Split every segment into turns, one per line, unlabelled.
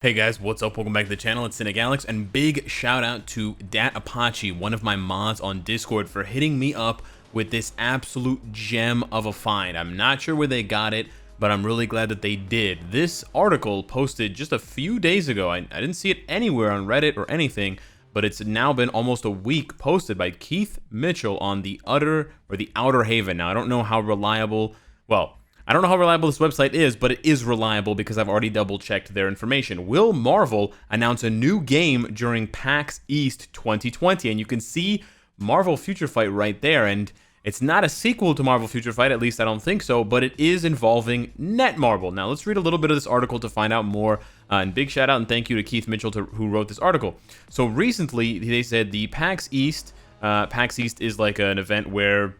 Hey guys, what's up? Welcome back to the channel. It's Cynicalex, and big shout out to Dat Apache, one of my mods on Discord, for hitting me up with this absolute gem of a find. I'm not sure where they got it, but I'm really glad that they did. This article posted just a few days ago. I didn't see it anywhere on Reddit or anything, but it's now been almost a week posted by Keith Mitchell on the Outer Haven. Now, I don't know how reliable, I don't know how reliable this website is, but it is reliable because I've already double-checked their information. Will Marvel announce a new game during PAX East 2020? And you can see Marvel Future Fight right there. And it's not a sequel to Marvel Future Fight, at least I don't think so, but it is involving Netmarble. Now, let's read a little bit of this article to find out more. And big shout out and thank you to Keith Mitchell who wrote this article. So recently, they said the PAX East is like an event where,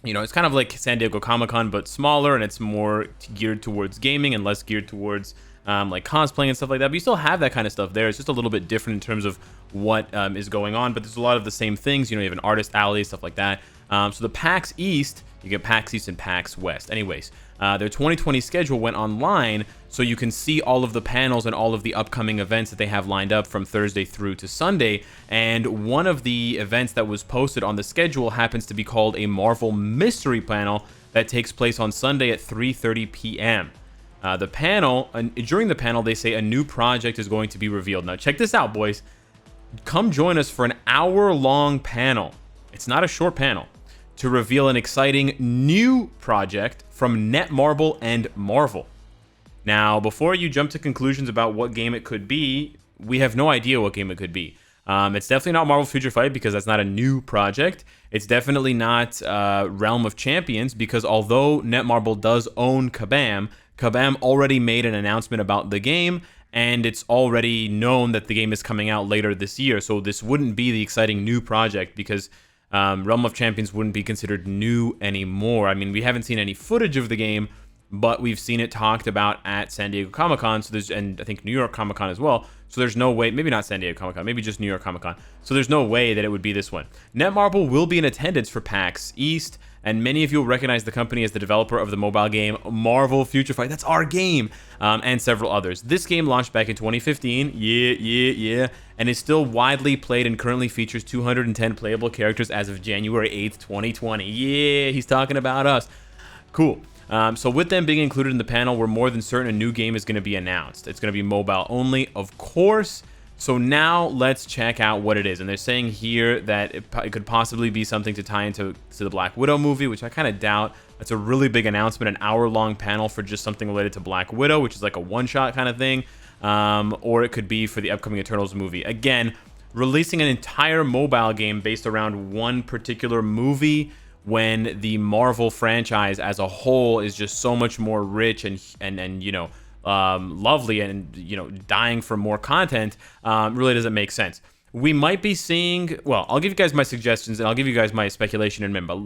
you know, it's kind of like San Diego Comic-Con, but smaller, and it's more geared towards gaming and less geared towards like cosplaying and stuff like that. But you still have that kind of stuff there. It's just a little bit different in terms of what is going on, but there's a lot of the same things. You know, you have an artist alley, stuff like that. So the PAX East, you get PAX East and PAX West. Anyways, their 2020 schedule went online, so you can see all of the panels and all of the upcoming events that they have lined up from Thursday through to Sunday. And one of the events that was posted on the schedule happens to be called a Marvel Mystery Panel that takes place on Sunday at 3:30 p.m. During the panel, they say a new project is going to be revealed. Now, check this out, boys. Come join us for an hour-long panel. It's not a short panel, to reveal an exciting new project from Netmarble and Marvel. Now, before you jump to conclusions about what game it could be, we have no idea what game it could be. It's definitely not Marvel Future Fight because that's not a new project. It's definitely not Realm of Champions because although Netmarble does own Kabam already made an announcement about the game, and it's already known that the game is coming out later this year. So this wouldn't be the exciting new project because Realm of Champions wouldn't be considered new anymore. I mean, we haven't seen any footage of the game, but we've seen it talked about at San Diego Comic-Con, and I think New York Comic-Con as well. So there's no way, maybe not San Diego Comic-Con, maybe just New York Comic-Con. So there's no way that it would be this one. Netmarble will be in attendance for PAX East, and many of you will recognize the company as the developer of the mobile game Marvel Future Fight. That's our game, and several others. This game launched back in 2015, and is still widely played and currently features 210 playable characters as of January 8th, 2020. Yeah, he's talking about us. Cool. So with them being included in the panel, we're more than certain a new game is going to be announced. It's going to be mobile only, of course. So now let's check out what it is. And they're saying here that it could possibly be something to tie into the Black Widow movie, which I kind of doubt. That's a really big announcement, an hour-long panel for just something related to Black Widow, which is like a one-shot kind of thing. Or it could be for the upcoming Eternals movie. Again, releasing an entire mobile game based around one particular movie when the Marvel franchise as a whole is just so much more rich and you know, lovely and, you know, dying for more content, really doesn't make sense. We might be seeing, well, I'll give you guys my suggestions and I'll give you guys my speculation in a minute, but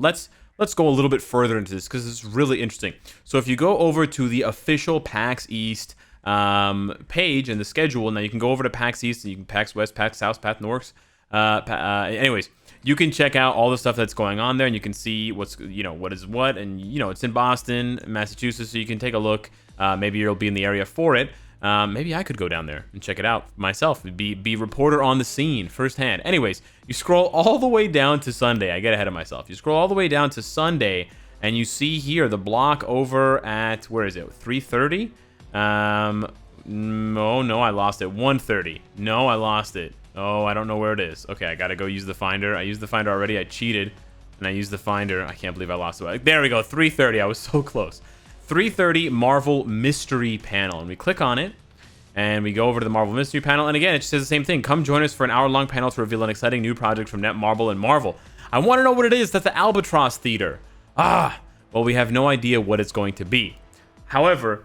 let's go a little bit further into this because it's really interesting. So if you go over to the official PAX East page and the schedule, now you can go over to PAX East and you can PAX West, PAX South, PAX North. Anyways, you can check out all the stuff that's going on there, and you can see what's, you know, what is what, and you know it's in Boston, Massachusetts, so you can take a look. Maybe you'll be in the area for it. Maybe I could go down there and check it out myself. Be reporter on the scene firsthand. Anyways, you scroll all the way down to Sunday. I get ahead of myself. You scroll all the way down to Sunday, and you see here the block over at, where is it? 3:30. No, I lost it. 1:30. No, I lost it. Oh, I don't know where it is. Okay, I gotta go use the finder. I used the finder already. I cheated, and I used the finder. I can't believe I lost it. There we go, 3:30. I was so close. 3:30 Marvel Mystery Panel, and we click on it, and we go over to the Marvel Mystery Panel, and again, it just says the same thing. Come join us for an hour-long panel to reveal an exciting new project from Netmarble and Marvel. I want to know what it is. That's the Albatross Theater. Well, we have no idea what it's going to be. However,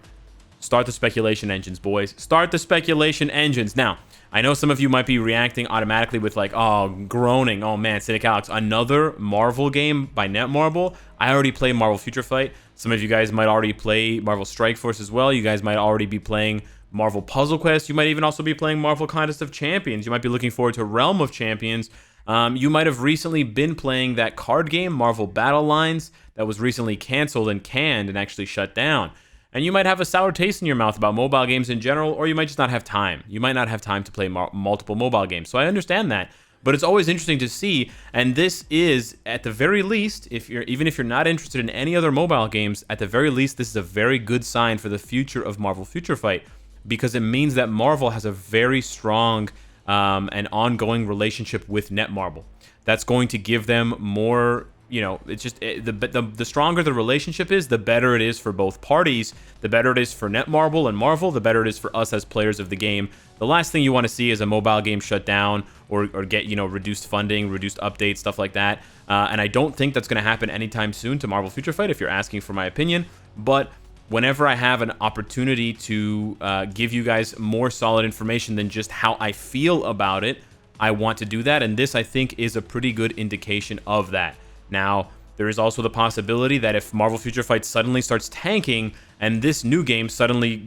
start the speculation engines, boys. Start the speculation engines. Now, I know some of you might be reacting automatically with like, oh, groaning. Oh man, Cynicalex, another Marvel game by Netmarble. I already played Marvel Future Fight. Some of you guys might already play Marvel Strike Force as well. You guys might already be playing Marvel Puzzle Quest. You might even also be playing Marvel Contest of Champions. You might be looking forward to Realm of Champions. You might have recently been playing that card game, Marvel Battle Lines, that was recently canceled and canned and actually shut down. and you might have a sour taste in your mouth about mobile games in general, or you might just not have time. You might not have time to play multiple mobile games. So I understand that. But it's always interesting to see, and this is, at the very least, even if you're not interested in any other mobile games, at the very least, this is a very good sign for the future of Marvel Future Fight, because it means that Marvel has a very strong and ongoing relationship with Netmarble. That's going to give them more, it's just the stronger the relationship is, the better it is for both parties. The better it is for Netmarble and Marvel, the better it is for us as players of the game. The last thing you want to see is a mobile game shut down or get, reduced funding, reduced updates, stuff like that. And I don't think that's going to happen anytime soon to Marvel Future Fight, if you're asking for my opinion. But whenever I have an opportunity to give you guys more solid information than just how I feel about it, I want to do that. And this, I think, is a pretty good indication of that. Now, there is also the possibility that if Marvel Future Fight suddenly starts tanking and this new game suddenly,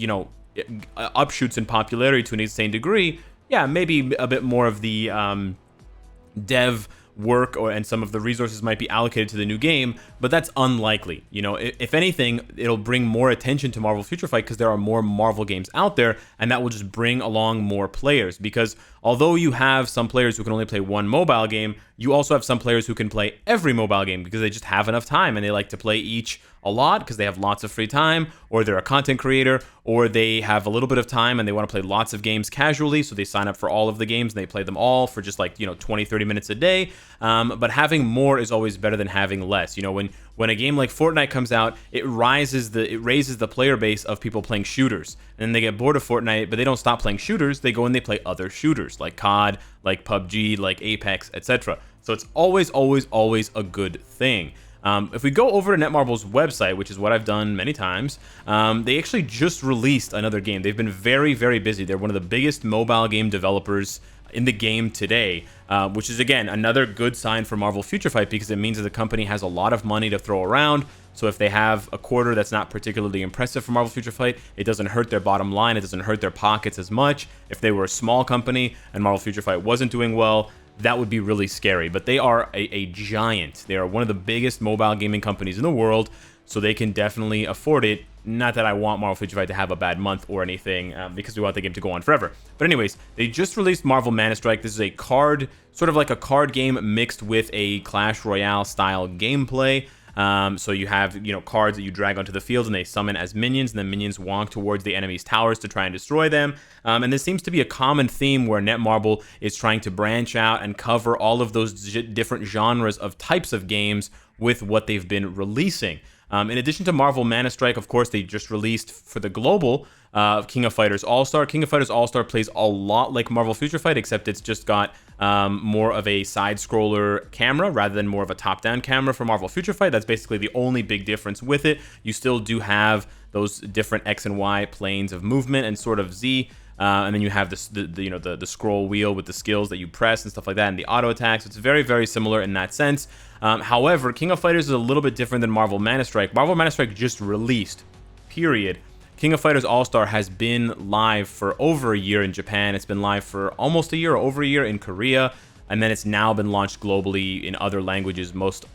upshoots in popularity to an insane degree, yeah, maybe a bit more of the dev work and some of the resources might be allocated to the new game, but that's unlikely. If anything, it'll bring more attention to Marvel Future Fight because there are more Marvel games out there, and that will just bring along more players. Because although you have some players who can only play one mobile game, you also have some players who can play every mobile game because they just have enough time and they like to play each a lot because they have lots of free time, or they're a content creator, or they have a little bit of time and they want to play lots of games casually, so they sign up for all of the games and they play them all for just 20-30 minutes a day. But having more is always better than having less. When a game like Fortnite comes out, it raises the player base of people playing shooters, and then they get bored of Fortnite, but they don't stop playing shooters. They go and they play other shooters like COD, like PUBG, like Apex, etc. So it's always a good thing. If we go over to Netmarble's website, which is what I've done many times, they actually just released another game. They've been very, very busy. They're one of the biggest mobile game developers in the game today, which is, again, another good sign for Marvel Future Fight because it means that the company has a lot of money to throw around. So if they have a quarter that's not particularly impressive for Marvel Future Fight, it doesn't hurt their bottom line. It doesn't hurt their pockets as much. If they were a small company and Marvel Future Fight wasn't doing well, that would be really scary. But they are a giant. They are one of the biggest mobile gaming companies in the world, so they can definitely afford it. Not that I want Marvel Future Fight to have a bad month or anything, because we want the game to go on forever. But anyways, they just released Marvel Mana Strike. This is a card, sort of like a card game mixed with a Clash Royale style gameplay. So you have, cards that you drag onto the field and they summon as minions, and then minions walk towards the enemy's towers to try and destroy them. And this seems to be a common theme where Netmarble is trying to branch out and cover all of those different genres of types of games with what they've been releasing. In addition to Marvel Mana Strike, of course, they just released for the global King of Fighters All-Star. King of Fighters All-Star plays a lot like Marvel Future Fight, except it's just got more of a side-scroller camera rather than more of a top-down camera for Marvel Future Fight. That's basically the only big difference with it. You still do have those different X and Y planes of movement and sort of Z. And then you have the scroll wheel with the skills that you press and stuff like that, and the auto attacks. It's very, very similar in that sense. However, King of Fighters is a little bit different than Marvel Mana Strike. Marvel Mana Strike just released, period. King of Fighters All-Star has been live for over a year in Japan. It's been live for almost a year or over a year in Korea. And then it's now been launched globally in other languages, most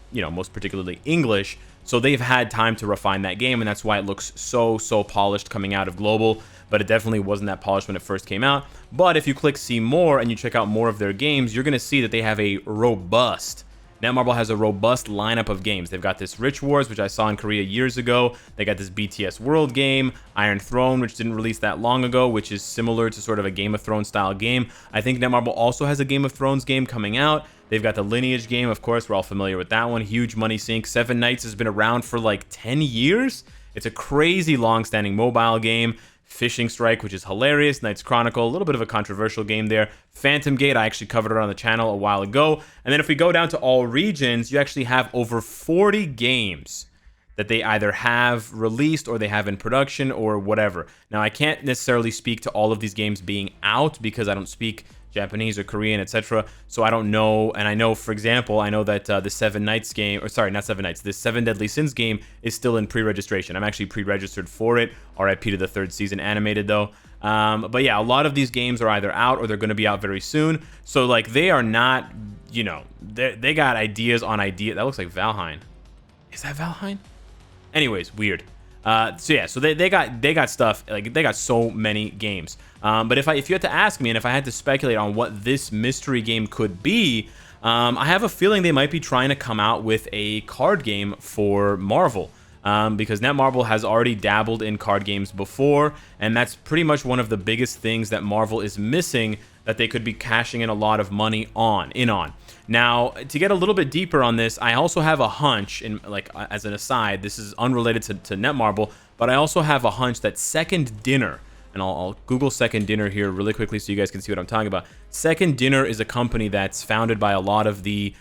particularly English. So they've had time to refine that game, and that's why it looks so polished coming out of global. But it definitely wasn't that polished when it first came out. But if you click see more and you check out more of their games, you're going to see that they have a robust, Netmarble has a robust lineup of games. They've got this Rich Wars, which I saw in Korea years ago. They got this BTS World game, Iron Throne, which didn't release that long ago, which is similar to sort of a Game of Thrones style game. I think Netmarble also has a Game of Thrones game coming out. They've got the Lineage game, of course, we're all familiar with that one. Huge money sink. Seven Knights has been around for like 10 years. It's a crazy long-standing mobile game. Fishing Strike, which is hilarious. Knights Chronicle, a little bit of a controversial game there. Phantom Gate, I actually covered it on the channel a while ago. And then if we go down to all regions, you actually have over 40 games that they either have released or they have in production or whatever. Now, I can't necessarily speak to all of these games being out because I don't speak Japanese or Korean, etc. So I don't know. And I know, for example, I know that the Seven Knights game, or sorry, not Seven Knights, the Seven Deadly Sins game is still in pre-registration. I'm actually pre-registered for it. RIP to the third season animated though. But yeah, a lot of these games are either out or they're going to be out very soon. So like they are not, they got ideas on ideas. That looks like Valheim. Is that Valheim? Anyways, weird. So yeah, so they got stuff, like they got so many games. But if you had to ask me, and if I had to speculate on what this mystery game could be, I have a feeling they might be trying to come out with a card game for Marvel. Because Netmarble has already dabbled in card games before, and that's pretty much one of the biggest things that Marvel is missing that they could be cashing in a lot of money on. Now, to get a little bit deeper on this, I also have a hunch, as an aside, this is unrelated to Netmarble, but I also have a hunch that Second Dinner, and I'll Google Second Dinner here really quickly so you guys can see what I'm talking about. Second Dinner is a company that's founded by a lot of the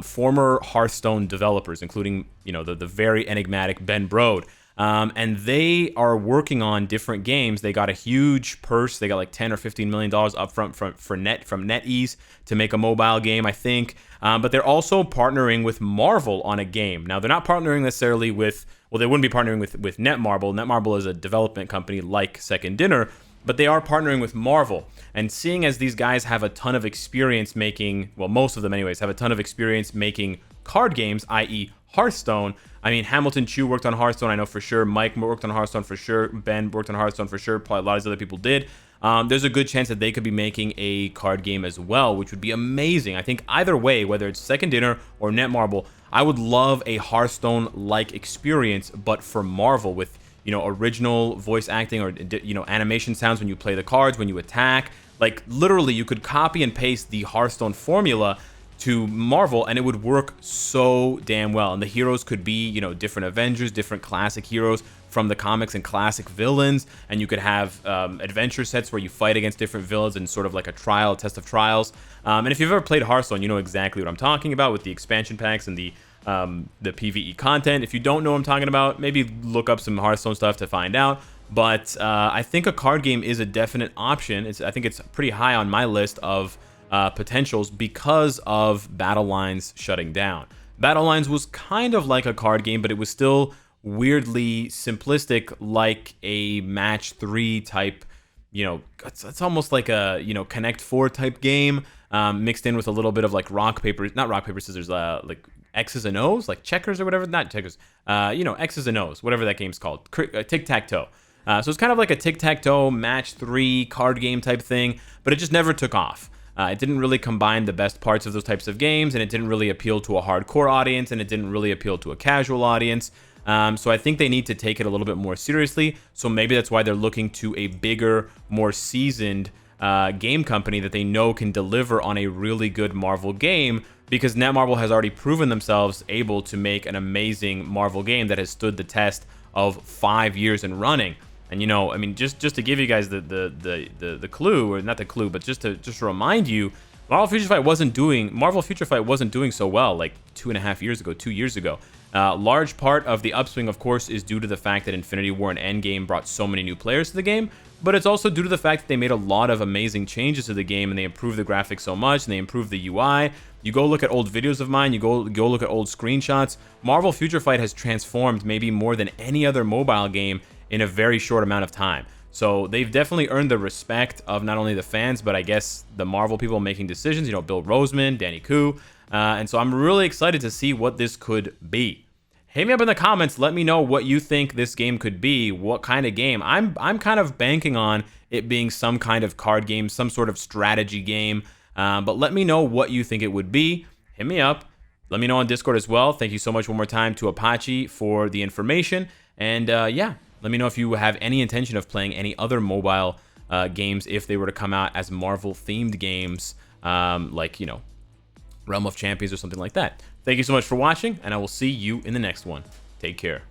former Hearthstone developers, including, the very enigmatic Ben Brode. And they are working on different games. They got a huge purse. They got like $10 or $15 million upfront from NetEase to make a mobile game, I think. But they're also partnering with Marvel on a game. Now, they're not partnering necessarily with, well, they wouldn't be partnering with Netmarble. Netmarble is a development company like Second Dinner, but they are partnering with Marvel. And seeing as these guys have a ton of experience making, well, most of them anyways, have a ton of experience making card games, i.e. Hearthstone. I mean, Hamilton Chu worked on Hearthstone, I know for sure. Mike worked on Hearthstone for sure. Ben worked on Hearthstone for sure. Probably a lot of other people did. There's a good chance that they could be making a card game as well, which would be amazing. I think either way, whether it's Second Dinner or Netmarble, I would love a Hearthstone-like experience, but for Marvel with, original voice acting or, animation sounds when you play the cards, when you attack. Like, literally, you could copy and paste the Hearthstone formula to Marvel, and it would work so damn well. And the heroes could be, different Avengers, different classic heroes from the comics and classic villains. And you could have adventure sets where you fight against different villains and sort of like a test of trials. And if you've ever played Hearthstone, you know exactly what I'm talking about with the expansion packs and the PvE content. If you don't know what I'm talking about, maybe look up some Hearthstone stuff to find out. But I think a card game is a definite option. I think it's pretty high on my list of potentials because of Battle Lines shutting down. Battle Lines was kind of like a card game, but it was still weirdly simplistic, like a match 3 type, it's almost like a, Connect 4 type game, mixed in with a little bit of like not rock, paper, scissors, like X's and O's, like checkers or whatever, not checkers, X's and O's, whatever that game's called, tic-tac-toe. So it's kind of like a tic-tac-toe match 3 card game type thing, but it just never took off. It didn't really combine the best parts of those types of games, and it didn't really appeal to a hardcore audience, and it didn't really appeal to a casual audience. So I think they need to take it a little bit more seriously. So maybe that's why they're looking to a bigger, more seasoned game company that they know can deliver on a really good Marvel game, because Netmarble has already proven themselves able to make an amazing Marvel game that has stood the test of 5 years in running. And I mean, just to give you guys the clue, or not the clue, but just to remind you, Marvel Future Fight wasn't doing so well like 2.5 years ago, 2 years ago. Large part of the upswing, of course, is due to the fact that Infinity War and Endgame brought so many new players to the game, but it's also due to the fact that they made a lot of amazing changes to the game, and they improved the graphics so much, and they improved the UI. You go look at old videos of mine, you go look at old screenshots. Marvel Future Fight has transformed maybe more than any other mobile game in a very short amount of time. So they've definitely earned the respect of not only the fans, but I guess the Marvel people making decisions, Bill Roseman, Danny Koo. And so I'm really excited to see what this could be. Hit me up in the comments. Let me know what you think this game could be. What kind of game? I'm kind of banking on it being some kind of card game, some sort of strategy game. But let me know what you think it would be. Hit me up. Let me know on Discord as well. Thank you so much one more time to Apache for the information. And yeah, let me know if you have any intention of playing any other mobile games if they were to come out as Marvel-themed games, like, Realm of Champions or something like that. Thank you so much for watching, and I will see you in the next one. Take care.